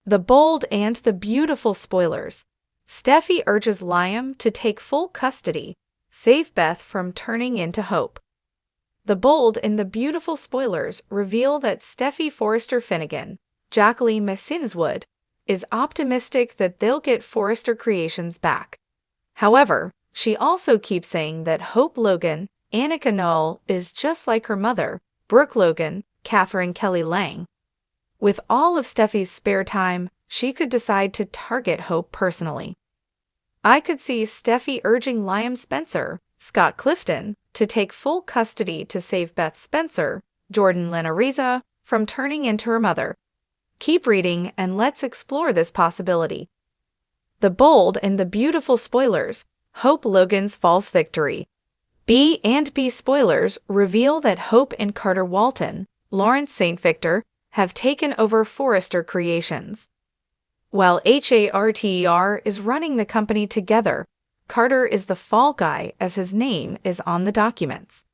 The Bold and the Beautiful spoilers. Steffy urges Liam to take full custody, save Beth from turning into Hope. The Bold and the Beautiful spoilers reveal that Steffy Forrester Finnegan, Jacqueline Messinswood, is optimistic that they'll get Forrester Creations back. However, she also keeps saying that Hope Logan, Annika Noel, is just like her mother, Brooke Logan, Catherine Kelly Lang. With all of Steffy's spare time, she could decide to target Hope personally. I could see Steffy urging Liam Spencer, Scott Clifton, to take full custody to save Beth Spencer, Jordan Lenariza, from turning into her mother. Keep reading and let's explore this possibility. The Bold and the Beautiful spoilers. Hope Logan's false victory. B and B spoilers reveal that Hope and Carter Walton, Lawrence St. Victor, have taken over Forrester Creations. While HARTER is running the company together, Carter is the fall guy as his name is on the documents.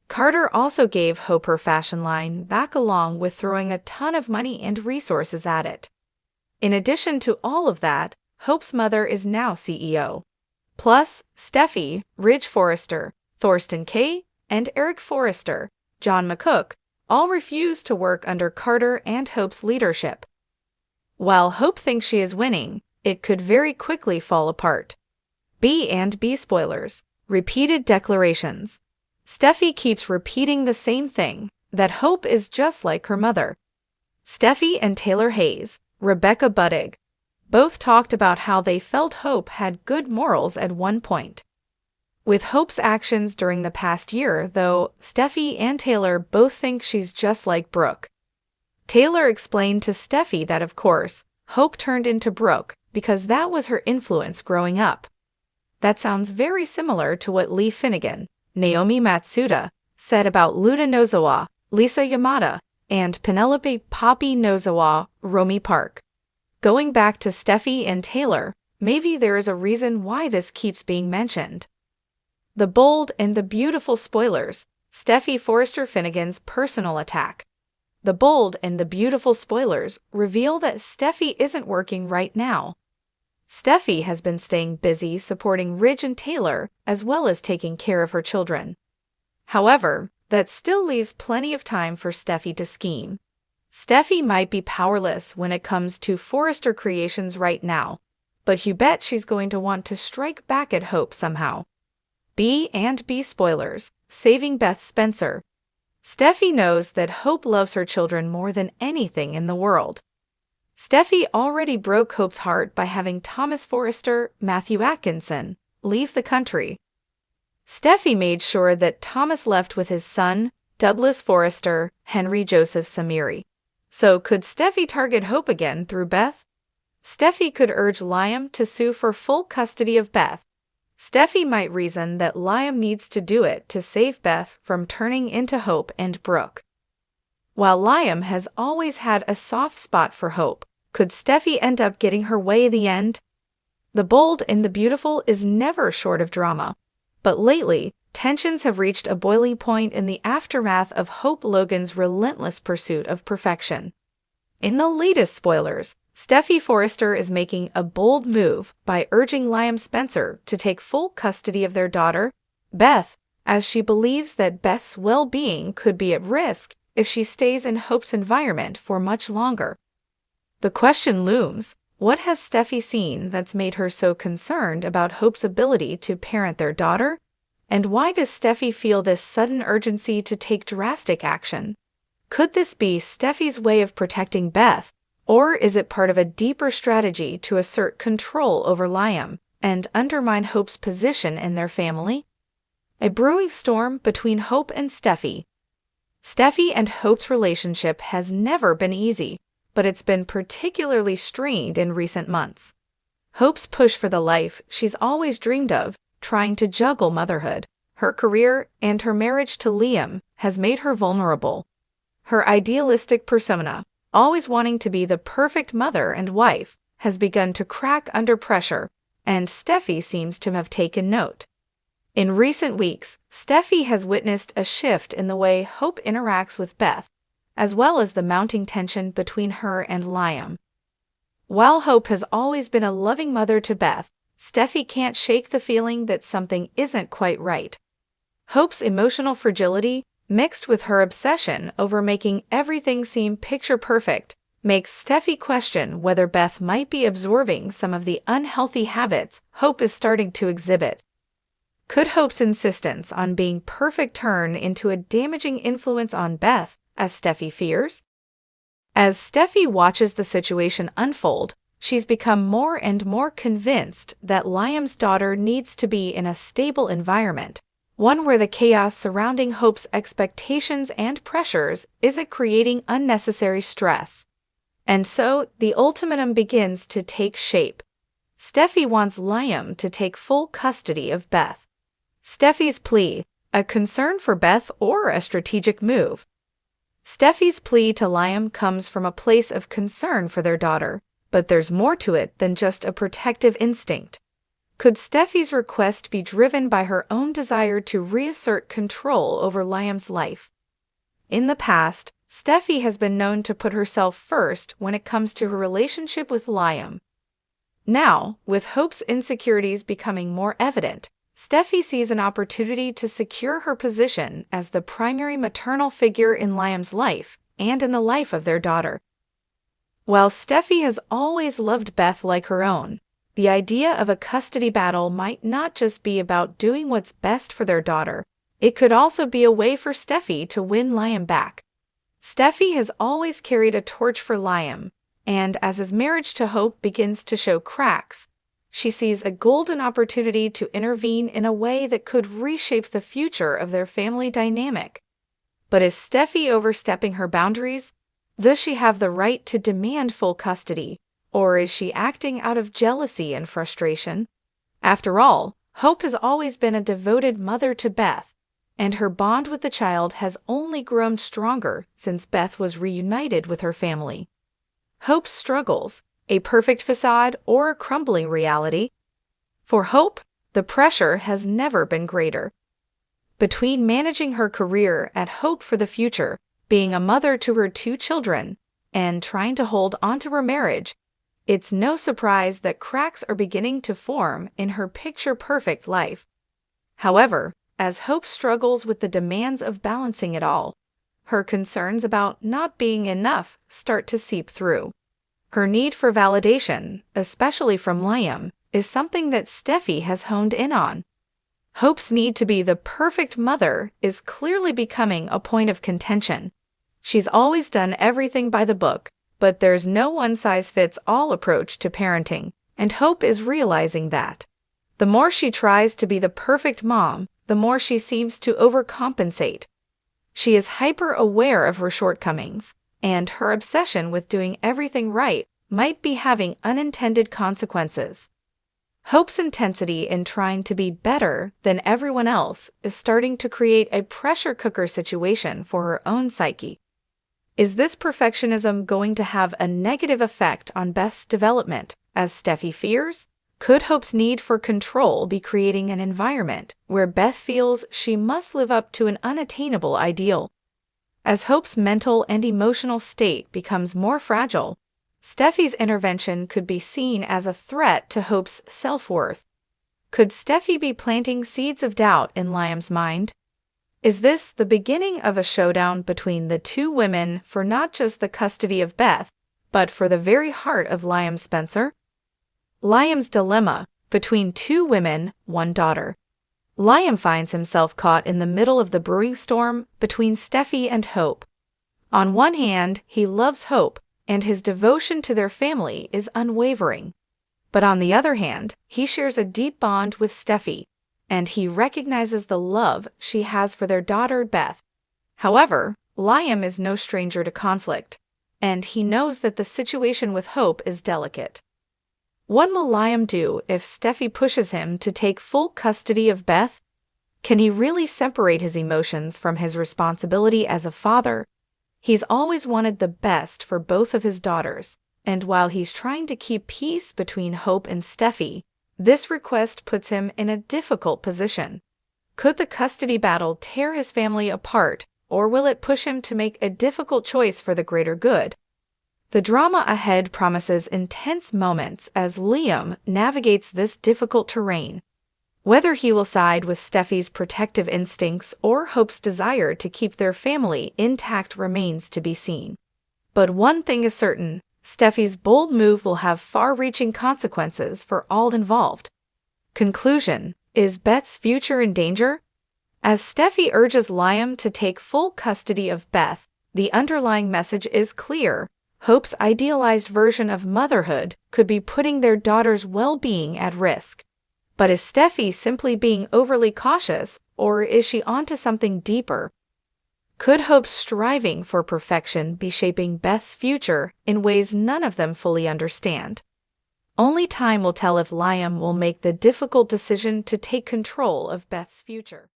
Carter also gave Hope her fashion line back along with throwing a ton of money and resources at it. In addition to all of that, Hope's mother is now CEO. Plus, Steffy, Ridge Forrester, Thorsten Kaye, and Eric Forrester, John McCook, all refuse to work under Carter and Hope's leadership. While Hope thinks she is winning, it could very quickly fall apart. B and B spoilers. Repeated declarations. Steffy keeps repeating the same thing, that Hope is just like her mother. Steffy and Taylor Hayes, Rebecca Budig, both talked about how they felt Hope had good morals at one point. With Hope's actions during the past year, though, Steffy and Taylor both think she's just like Brooke. Taylor explained to Steffy that, of course, Hope turned into Brooke because that was her influence growing up. That sounds very similar to what Lee Finnegan, Naomi Matsuda, said about Luda Nozawa, Lisa Yamada, and Penelope Poppy Nozawa, Romy Park. Going back to Steffy and Taylor, maybe there is a reason why this keeps being mentioned. The Bold and the Beautiful spoilers. Steffy Forrester Finnegan's personal attack. The Bold and the Beautiful spoilers reveal that Steffy isn't working right now. Steffy has been staying busy supporting Ridge and Taylor as well as taking care of her children. However, that still leaves plenty of time for Steffy to scheme. Steffy might be powerless when it comes to Forrester Creations right now, but you bet she's going to want to strike back at Hope somehow. B and B spoilers. Saving Beth Spencer. Steffy knows that Hope loves her children more than anything in the world. Steffy already broke Hope's heart by having Thomas Forrester, Matthew Atkinson, leave the country. Steffy made sure that Thomas left with his son, Douglas Forrester, Henry Joseph Samiri. So could Steffy target Hope again through Beth? Steffy could urge Liam to sue for full custody of Beth. Steffy might reason that Liam needs to do it to save Beth from turning into Hope and Brooke. While Liam has always had a soft spot for Hope, could Steffy end up getting her way in the end? The Bold and the Beautiful is never short of drama, but lately, tensions have reached a boiling point in the aftermath of Hope Logan's relentless pursuit of perfection. In the latest spoilers, Steffy Forrester is making a bold move by urging Liam Spencer to take full custody of their daughter, Beth, as she believes that Beth's well-being could be at risk if she stays in Hope's environment for much longer. The question looms, what has Steffy seen that's made her so concerned about Hope's ability to parent their daughter? And why does Steffy feel this sudden urgency to take drastic action? Could this be Steffy's way of protecting Beth, or is it part of a deeper strategy to assert control over Liam and undermine Hope's position in their family? A brewing storm between Hope and Steffy. Steffy and Hope's relationship has never been easy, but it's been particularly strained in recent months. Hope's push for the life she's always dreamed of, trying to juggle motherhood, her career, and her marriage to Liam, has made her vulnerable. Her idealistic persona, always wanting to be the perfect mother and wife, has begun to crack under pressure, and Steffy seems to have taken note. In recent weeks, Steffy has witnessed a shift in the way Hope interacts with Beth, as well as the mounting tension between her and Liam. While Hope has always been a loving mother to Beth, Steffy can't shake the feeling that something isn't quite right. Hope's emotional fragility, mixed with her obsession over making everything seem picture-perfect, makes Steffy question whether Beth might be absorbing some of the unhealthy habits Hope is starting to exhibit. Could Hope's insistence on being perfect turn into a damaging influence on Beth, as Steffy fears? As Steffy watches the situation unfold, she's become more and more convinced that Liam's daughter needs to be in a stable environment, one where the chaos surrounding Hope's expectations and pressures isn't creating unnecessary stress. And so, the ultimatum begins to take shape. Steffy wants Liam to take full custody of Beth. Steffy's plea, a concern for Beth or a strategic move? Steffy's plea to Liam comes from a place of concern for their daughter, but there's more to it than just a protective instinct. Could Steffy's request be driven by her own desire to reassert control over Liam's life? In the past, Steffy has been known to put herself first when it comes to her relationship with Liam. Now, with Hope's insecurities becoming more evident, Steffy sees an opportunity to secure her position as the primary maternal figure in Liam's life and in the life of their daughter. While Steffy has always loved Beth like her own, the idea of a custody battle might not just be about doing what's best for their daughter, it could also be a way for Steffy to win Liam back. Steffy has always carried a torch for Liam, and as his marriage to Hope begins to show cracks, she sees a golden opportunity to intervene in a way that could reshape the future of their family dynamic. But is Steffy overstepping her boundaries? Does she have the right to demand full custody, or is she acting out of jealousy and frustration? After all, Hope has always been a devoted mother to Beth, and her bond with the child has only grown stronger since Beth was reunited with her family. Hope's struggles, a perfect facade or a crumbling reality? For Hope, the pressure has never been greater. Between managing her career and hope for the future, being a mother to her 2 children, and trying to hold onto her marriage, it's no surprise that cracks are beginning to form in her picture-perfect life. However, as Hope struggles with the demands of balancing it all, her concerns about not being enough start to seep through. Her need for validation, especially from Liam, is something that Steffy has honed in on. Hope's need to be the perfect mother is clearly becoming a point of contention. She's always done everything by the book, but there's no one-size-fits-all approach to parenting, and Hope is realizing that. The more she tries to be the perfect mom, the more she seems to overcompensate. She is hyper-aware of her shortcomings, and her obsession with doing everything right might be having unintended consequences. Hope's intensity in trying to be better than everyone else is starting to create a pressure cooker situation for her own psyche. Is this perfectionism going to have a negative effect on Beth's development, as Steffy fears? Could Hope's need for control be creating an environment where Beth feels she must live up to an unattainable ideal? As Hope's mental and emotional state becomes more fragile, Steffy's intervention could be seen as a threat to Hope's self-worth. Could Steffy be planting seeds of doubt in Liam's mind? Is this the beginning of a showdown between the 2 women for not just the custody of Beth, but for the very heart of Liam Spencer? Liam's dilemma, between 2 women, 1 daughter. Liam finds himself caught in the middle of the brewing storm between Steffy and Hope. On one hand, he loves Hope, and his devotion to their family is unwavering. But on the other hand, he shares a deep bond with Steffy, and he recognizes the love she has for their daughter Beth. However, Liam is no stranger to conflict, and he knows that the situation with Hope is delicate. What will Liam do if Steffy pushes him to take full custody of Beth? Can he really separate his emotions from his responsibility as a father? He's always wanted the best for both of his daughters, and while he's trying to keep peace between Hope and Steffy, this request puts him in a difficult position. Could the custody battle tear his family apart, or will it push him to make a difficult choice for the greater good? The drama ahead promises intense moments as Liam navigates this difficult terrain. Whether he will side with Steffy's protective instincts or Hope's desire to keep their family intact remains to be seen. But one thing is certain, Steffy's bold move will have far-reaching consequences for all involved. Conclusion: is Beth's future in danger? As Steffy urges Liam to take full custody of Beth, the underlying message is clear. Hope's idealized version of motherhood could be putting their daughter's well-being at risk. But is Steffy simply being overly cautious, or is she onto something deeper? Could Hope's striving for perfection be shaping Beth's future in ways none of them fully understand? Only time will tell if Liam will make the difficult decision to take control of Beth's future.